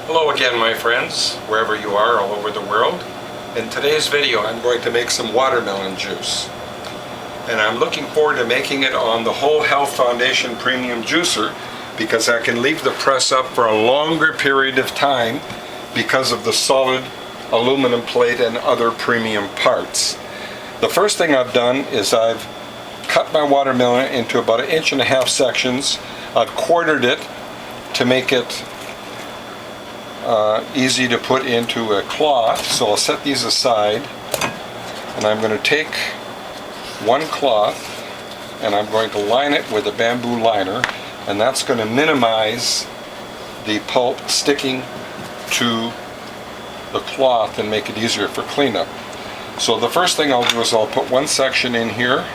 Hello again, my friends, wherever you are all over the world. In today's video I'm going to make some watermelon juice, and I'm looking forward to making it on the Whole Health Foundation Premium Juicer because I can leave the press up for a longer period of time because of the solid aluminum plate and other premium parts. The first thing I've done is I've cut my watermelon into about 1.5 inch sections. I've quartered it to make it easy to put into a cloth, so I'll set these aside, and I'm going to take one cloth and I'm going to line it with a bamboo liner, and that's going to minimize the pulp sticking to the cloth and make it easier for cleanup. So the first thing I'll do is I'll put one section in here,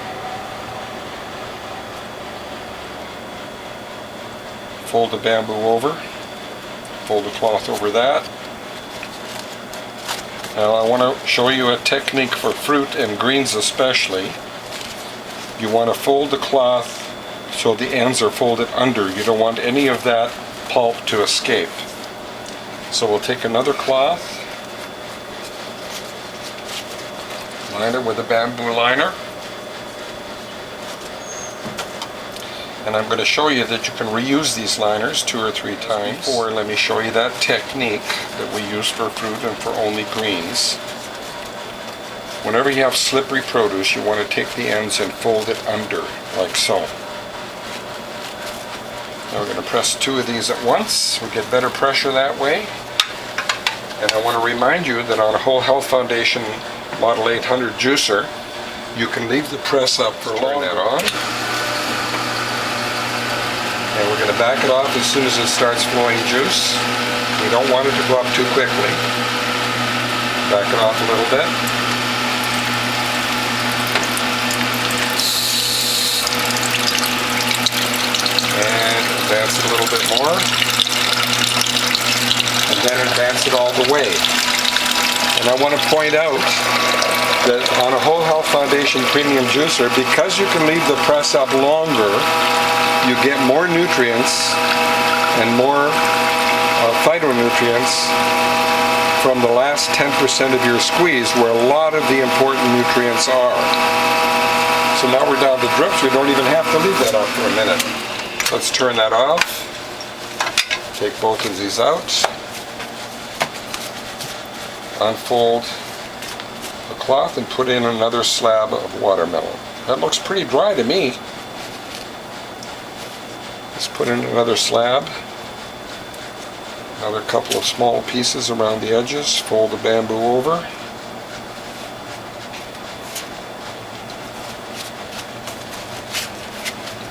fold the bamboo over, fold the cloth over that. Now I want to show you a technique for fruit and greens especially. You want to fold the cloth so the ends are folded under. You don't want any of that pulp to escape. So we'll take another cloth, line it with a bamboo liner, and I'm going to show you that you can reuse these liners 2 or 3 times. Or let me show you that technique that we use for fruit and for only greens. Whenever you have slippery produce, you want to take the ends and fold it under, like so. Now we're going to press 2 of these at once. We get better pressure that way. And I want to remind you that on a Whole Health Foundation Model 800 juicer, you can leave the press up for longer. Turn that on. And we're going to back it off as soon as it starts flowing juice. We don't want it to go up too quickly. Back it off a little bit. And advance it a little bit more. And then advance it all the way. And I want to point out that on a Whole Health Foundation Premium Juicer, because you can leave the press up longer, you get more nutrients and more phytonutrients from the last 10% of your squeeze, where a lot of the important nutrients are. So now we're down to drips. We don't even have to leave that up for a minute. Let's turn that off. Take both of these out. Unfold the cloth and put in another slab of watermelon. That looks pretty dry to me. Let's put in another slab. Another couple of small pieces around the edges. Fold the bamboo over.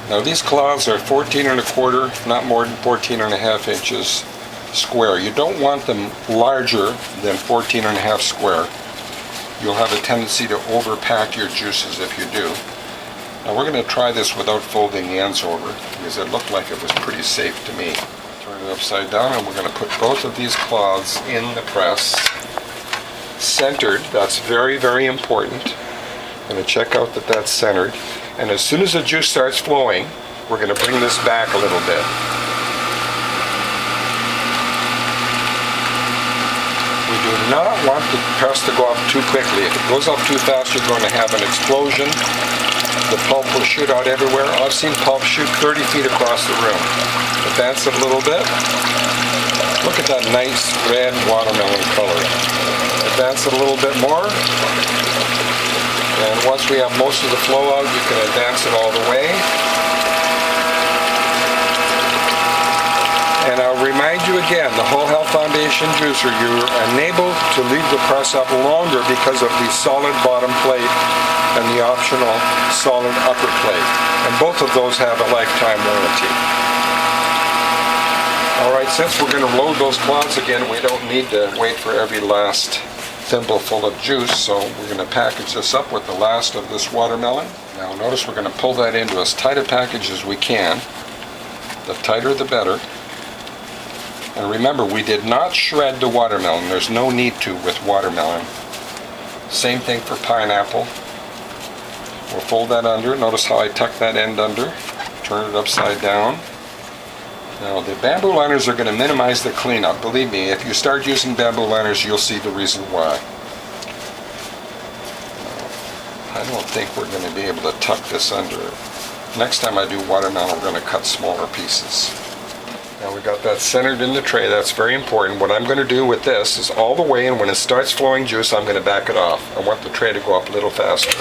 Now these cloths are 14 1/4, not more than 14 1/2 inches square. You don't want them larger than 14 1/2 square. You'll have a tendency to overpack your juices if you do. Now we're going to try this without folding the ends over, because it looked like it was pretty safe to me. Turn it upside down, and we're going to put both of these cloths in the press. Centered, that's very, very important. I'm going to check out that that's centered. And as soon as the juice starts flowing, we're going to bring this back a little bit. We do not want the press to go up too quickly. If it goes up too fast, you're going to have an explosion. The pulp will shoot out everywhere. I've seen pulp shoot 30 feet across the room. Advance it a little bit. Look at that nice red watermelon color. Advance it a little bit more. And once we have most of the flow out, you can advance it all the way. And I'll remind you again, the Whole Health Foundation Juicer, you're enabled to leave the press up longer because of the solid bottom plate and the optional solid upper plate. And both of those have a lifetime warranty. Alright, since we're going to load those cloths again, we don't need to wait for every last thimble full of juice, so we're going to package this up with the last of this watermelon. Now notice we're going to pull that into as tight a package as we can. The tighter the better. And remember, we did not shred the watermelon. There's no need to with watermelon. Same thing for pineapple. We'll fold that under. Notice how I tuck that end under. Turn it upside down. Now the bamboo liners are going to minimize the cleanup. Believe me, if you start using bamboo liners, you'll see the reason why. I don't think we're going to be able to tuck this under. Next time I do watermelon, we're going to cut smaller pieces. Now we got that centered in the tray. That's very important. What I'm going to do with this is all the way, and when it starts flowing juice, I'm going to back it off. I want the tray to go up a little faster.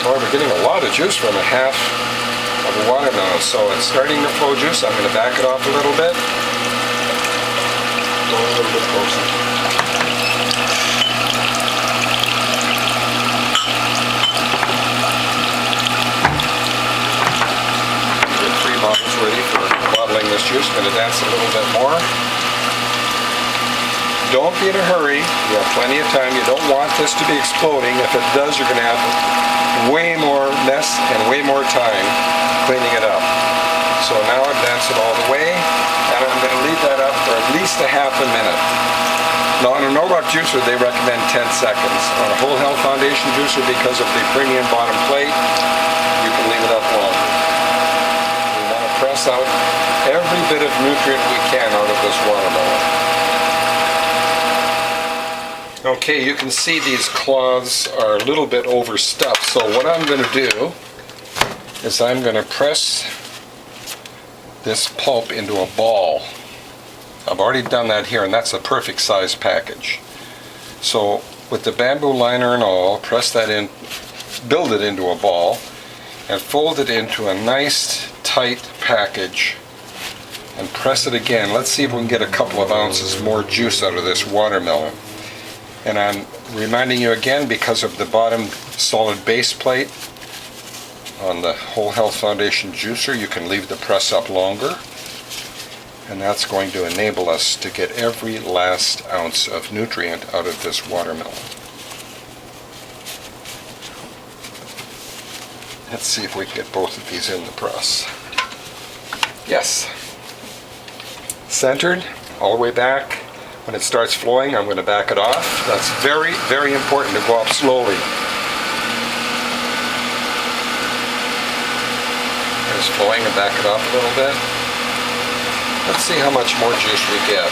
Well, we're getting a lot of juice from a half of a watermelon, so it's starting to flow juice. I'm going to back it off a little bit. Go a little bit closer. Get 3 bottles ready for bottling this juice. I'm going to dance a little bit more. Don't be in a hurry. You have plenty of time. You don't want this to be exploding. If it does, you're going to have way more mess and way more time cleaning it up. So now I've danced it all the way, and I'm going to leave that up for at least a half a minute. Now on a Norwalk juicer, they recommend 10 seconds. On a Whole Health Foundation juicer, because of the premium bottom plate, you can leave it up longer. We want to press out every bit of nutrient we can out of this watermelon. Okay, you can see these cloths are a little bit overstuffed, so what I'm going to do is I'm going to press this pulp into a ball. I've already done that here, and that's a perfect size package. So with the bamboo liner and all, press that in, build it into a ball, and fold it into a nice tight package, and press it again. Let's see if we can get a couple of ounces more juice out of this watermelon. And I'm reminding you again, because of the bottom solid base plate on the Whole Health Foundation juicer, you can leave the press up longer, and that's going to enable us to get every last ounce of nutrient out of this watermelon. Let's see if we can get both of these in the press. Yes. Centered, all the way back. When it starts flowing, I'm going to back it off. That's very, very important to go up slowly. It's flowing, and back it off a little bit. Let's see how much more juice we get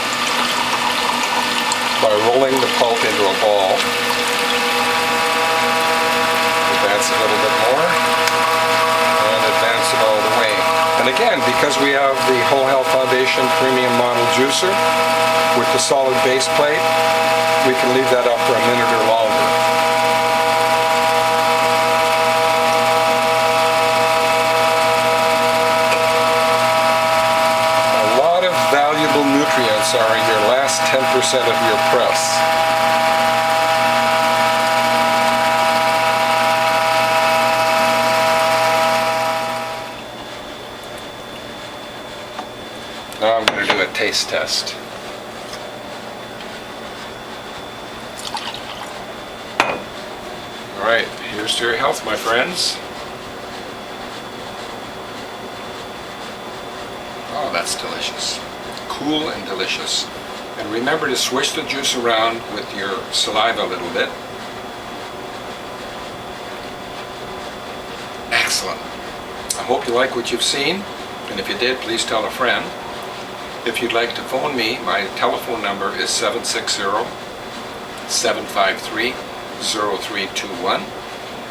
by rolling the pulp into a ball. Advance it a little bit more, and advance it all the way. And again, because we have the Whole Health Foundation Premium Model Juicer with the solid base plate, we can leave that up for a minute or longer. A lot of valuable nutrients are in your last 10% of your press. Now I'm going to do a taste test. All right, here's to your health, my friends. Oh, that's delicious. Cool and delicious. And remember to swish the juice around with your saliva a little bit. Excellent. I hope you like what you've seen, and if you did, please tell a friend. If you'd like to phone me, my telephone number is 760-753-0321.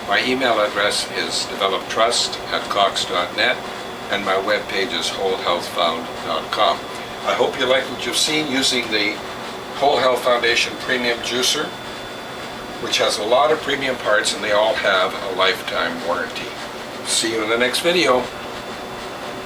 My email address is developtrust@cox.net, and my webpage is wholehealthfound.com. I hope you like what you've seen using the Whole Health Foundation Premium Juicer, which has a lot of premium parts, and they all have a lifetime warranty. See you in the next video.